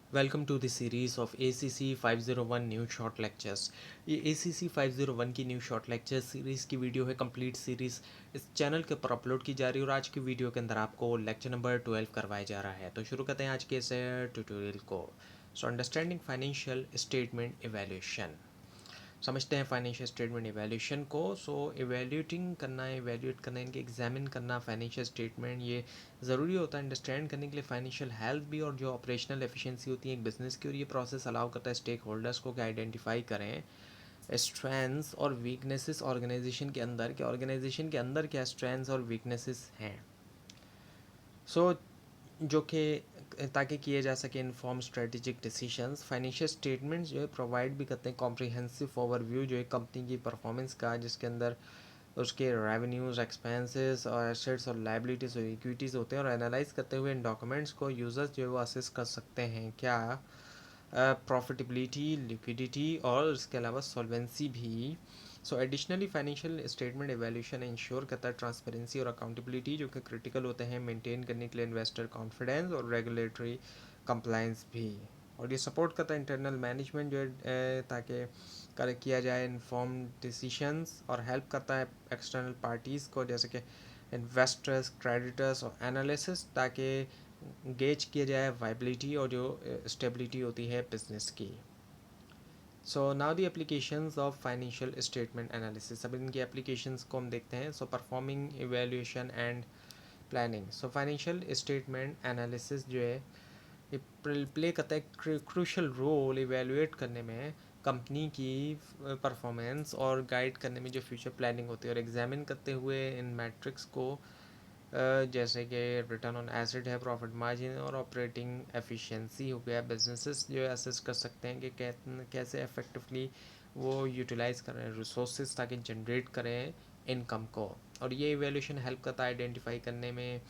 Welcome to the series of ACC 501 new short lectures. ये ACC 501 की new short lecture series की video है। Complete series इस channel के ऊपर अपलोड की जा रही है और आज की वीडियो के अंदर आपको लेक्चर नंबर 12 करवाया जा रहा है। तो शुरू करते हैं आज के इस ट्यूटोरियल को। So understanding financial statement evaluation, समझते हैं फाइनेंशियल स्टेटमेंट इवैल्यूएशन को। सो इवैल्यूएटिंग करना, इवैल्यूएट करना, इनके एग्जामिन करना फाइनेंशियल स्टेटमेंट, ये ज़रूरी होता है अंडरस्टैंड करने के लिए फाइनेंशियल हेल्थ भी और जो ऑपरेशनल एफिशिएंसी होती है एक बिजनेस की। और ये प्रोसेस अलाउ करता है स्टेक होल्डर्स को कि आइडेंटिफाई करें स्ट्रेंथ्स और वीकनेसेस ऑर्गेनाइजेशन के अंदर, कि ऑर्गेनाइजेशन के अंदर क्या स्ट्रेंथ्स और वीकनेसेस हैं। सो जो कि ताकि किए जा सके inform strategic decisions. Financial statements जो है प्रोवाइड भी करते हैं कॉम्प्रिहेंसिव ओवरव्यू जो है कंपनी की परफॉर्मेंस का, जिसके अंदर उसके रेवेन्यूज़, एक्सपेंसेस और एसेट्स और लाइबिलिटीज़ और इक्विटीज़ होते हैं। और एनालाइज करते हुए इन डॉक्यूमेंट्स को यूज़र्स जो है वो असेस कर सकते हैं क्या प्रॉफिटेबिलिटी, लिक्विडिटी और इसके अलावा सॉल्वेंसी भी। So additionally financial statement evaluation ensure करता है ट्रांसपेरेंसी और अकाउंटेबिलिटी, जो कि क्रिटिकल होते हैं मेंटेन करने के लिए इन्वेस्टर कॉन्फिडेंस और रेगुलेटरी कंप्लायंस भी। और ये सपोर्ट करता है इंटरनल मैनेजमेंट जो है ताकि कर किया जाए इन्फॉर्म डिसीशंस, और हेल्प करता है एक्सटर्नल पार्टीज़ को जैसे कि इन्वेस्टर्स, क्रेडिटर्स और एनालिसिस, ताकि गेज किया जाए वाइबिलिटी और जो स्टेबिलिटी होती है बिजनेस की। So now the applications of financial statement analysis, अब इनकी एप्लीकेशंस को हम देखते हैं। So performing evaluation and planning. So financial statement analysis जो है ये प्ले करता है क्रूशल रोल इवेल्युएट करने में कंपनी की परफॉर्मेंस और गाइड करने में जो फ्यूचर प्लानिंग होती है, और एग्जामिन करते हुए इन मैट्रिक्स को जैसे कि रिटर्न ऑन एसेट है, प्रॉफिट मार्जिन और ऑपरेटिंग एफिशिएंसी हो गया। बिजनेसेस जो है असेस कर सकते हैं कि कैसे इफेक्टिवली वो यूटिलाइज कर रहे हैं रिसोर्सेज ताकि जनरेट करें इनकम को। और ये इवेल्यूशन हेल्प करता है आइडेंटिफाई करने में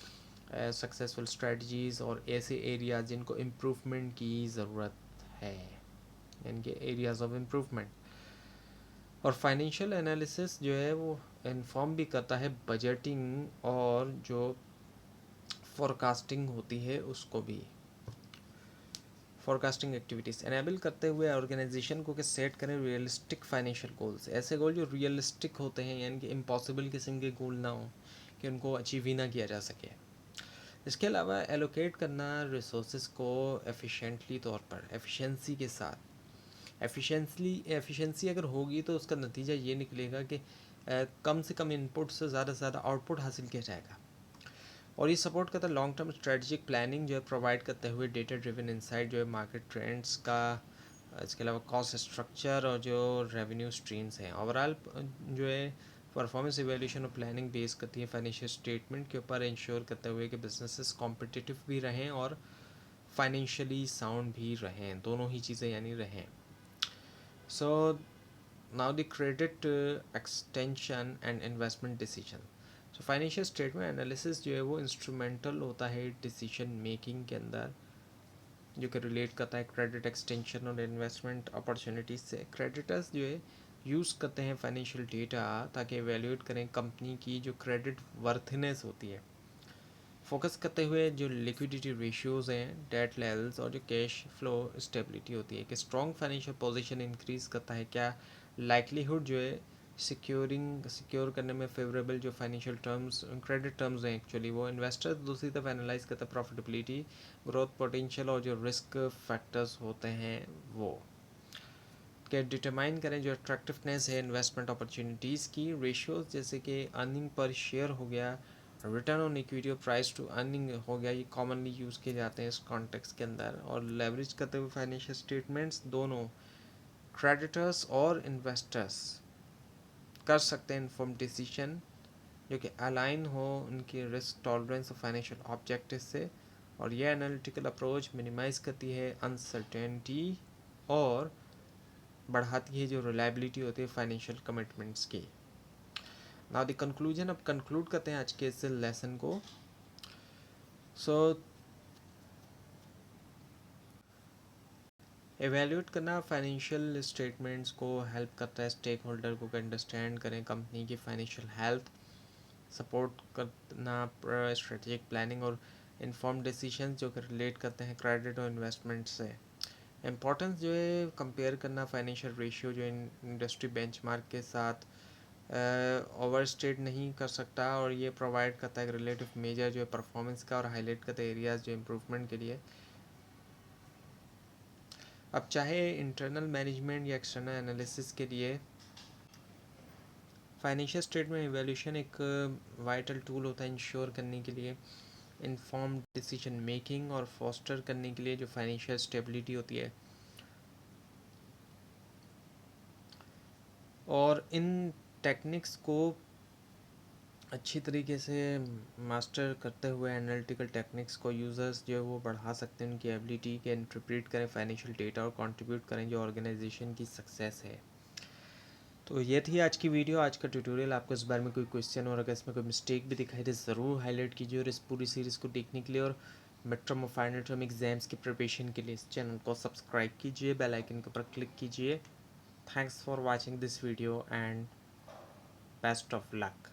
सक्सेसफुल स्ट्रेटजीज़ और ऐसे एरियाज जिनको इम्प्रूवमेंट की ज़रूरत है, इनके एरियाज ऑफ इम्प्रूवमेंट। और फाइनेंशियल एनालिसिस जो है वो इन्फॉर्म भी करता है बजटिंग और जो फोरकास्टिंग होती है उसको भी। फोरकास्टिंग एक्टिविटीज़ एनेबल करते हुए ऑर्गेनाइजेशन को कि सेट करें रियलिस्टिक फाइनेंशियल गोल्स, ऐसे गोल जो रियलिस्टिक होते हैं, यानी कि इम्पॉसिबल किस्म के गोल ना हो कि उनको अचीव ही ना किया जा सके। इसके अलावा एलोकेट करना रिसोर्सेज को एफिशिएंटली तौर पर, एफिशिएंसी के साथ। एफिशिएंसी अगर होगी तो उसका नतीजा ये निकलेगा कि कम से कम इनपुट से ज़्यादा आउटपुट हासिल किया जाएगा। और ये सपोर्ट करता है लॉन्ग टर्म स्ट्रेटजिक प्लानिंग जो है प्रोवाइड करते हुए डेटा ड्रिवन इंसाइट जो है मार्केट ट्रेंड्स का, इसके अलावा कॉस्ट स्ट्रक्चर और जो रेवेन्यू स्ट्रीम्स हैं। ओवरऑल जो है परफॉर्मेंस इवेल्यूशन और प्लानिंग बेस करती है फाइनेंशियल स्टेटमेंट के ऊपर, इंश्योर करते हुए कि बिजनेसेस कॉम्पिटिटिव भी रहें और फाइनेंशियली साउंड भी रहें, दोनों ही चीज़ें यानी रहें। सो now the credit extension and investment decision. So financial statement analysis जो है वो इंस्ट्रूमेंटल होता है डिसीजन मेकिंग के अंदर, जो कि रिलेट करता है क्रेडिट एक्सटेंशन और इन्वेस्टमेंट अपॉर्चुनिटीज़ से। क्रेडिटर्स जो है यूज़ करते हैं फाइनेंशियल डेटा ताकि एवेल्यूएट करें कंपनी की जो क्रेडिट वर्थनेस होती है, फोकस करते हुए जो लिक्विडिटी रेशियोज़ हैं, डेट लेवल्स और जो कैश फ्लो स्टेबिलिटी होती है, कि स्ट्रॉन्ग फाइनेंशियल पोजीशन इंक्रीज़ करता है क्या लाइकलीहुड जो है सिक्योर करने में फेवरेबल जो फाइनेंशियल टर्म्स, क्रेडिट टर्म्स हैं एक्चुअली वो। इन्वेस्टर दूसरी तरफ एनालाइज करता है प्रॉफिटेबिलिटी, ग्रोथ पोटेंशियल और जो रिस्क फैक्टर्स होते हैं वो, के डिटरमाइन करें जो अट्रैक्टिवनेस है इन्वेस्टमेंट अपॉर्चुनिटीज़ की। रेशियोज जैसे कि अर्निंग पर शेयर हो गया, रिटर्न ऑन इक्विटी और प्राइस टू अर्निंग हो गया, ये कॉमनली यूज़ किए जाते हैं इस कॉन्टेक्स्ट के अंदर। और लेवरेज करते हुए फाइनेंशियल स्टेटमेंट्स दोनों क्रेडिटर्स और इन्वेस्टर्स कर सकते हैं इन्फॉर्म डिसीजन जो कि अलाइन हो उनकी रिस्क टॉलरेंस और फाइनेंशियल ऑब्जेक्टिव से। और यह एनालिटिकल अप्रोच मिनिमाइज़ करती है अनसर्टेनिटी और बढ़ाती है जो रिलायबिलिटी होती है फाइनेंशियल कमिटमेंट्स की। नाउ द कंक्लूजन, अब कंक्लूड करते हैं आज के इस लेसन को। सो एवेल्यूएट करना फाइनेंशियल स्टेटमेंट्स को हेल्प करता है स्टेक होल्डर को अंडरस्टैंड करें कंपनी की फाइनेंशियल हेल्थ, सपोर्ट करना स्ट्रेटेजिक प्लानिंग और इन्फॉर्म डिसीजंस जो कि रिलेट करते हैं क्रेडिट और इन्वेस्टमेंट से। इम्पोर्टेंस जो है कंपेयर करना फाइनेंशियल रेशियो जो इंडस्ट्री बेंचमार्क के साथ ओवरस्टेट नहीं कर सकता, और ये प्रोवाइड करता है रिलेटिव मेजर जो है परफॉर्मेंस का, और हाईलाइट करता है एरियाज जो इम्प्रूवमेंट के लिए। अब चाहे इंटरनल मैनेजमेंट या एक्सटर्नल एनालिसिस के लिए फाइनेंशियल स्टेटमेंट इवैल्यूएशन एक वाइटल टूल होता है इंश्योर करने के लिए इन्फॉर्म्ड डिसीजन मेकिंग और फोस्टर करने के लिए जो फाइनेंशियल स्टेबिलिटी होती है। और इन टेक्निक्स को अच्छी तरीके से मास्टर करते हुए एनालिटिकल टेक्निक्स को यूज़र्स जो है वो बढ़ा सकते हैं, उनकी एबिलिटी के इंटरप्रेट करें फाइनेंशियल डेटा और कंट्रीब्यूट करें जो ऑर्गेनाइजेशन की सक्सेस है। तो ये थी आज की वीडियो, आज का ट्यूटोरियल। आपको इस बारे में कोई क्वेश्चन और अगर इसमें कोई मिस्टेक भी दिखाई दे ज़रूर हाईलाइट कीजिए, और इस पूरी सीरीज़ को देखने के लिए और मिड टर्म और फाइनल टर्म एग्जाम्स की प्रिपरेशन के लिए इस चैनल को सब्सक्राइब कीजिए, बेल आइकन के ऊपर क्लिक कीजिए। Thanks for watching this video and best of luck.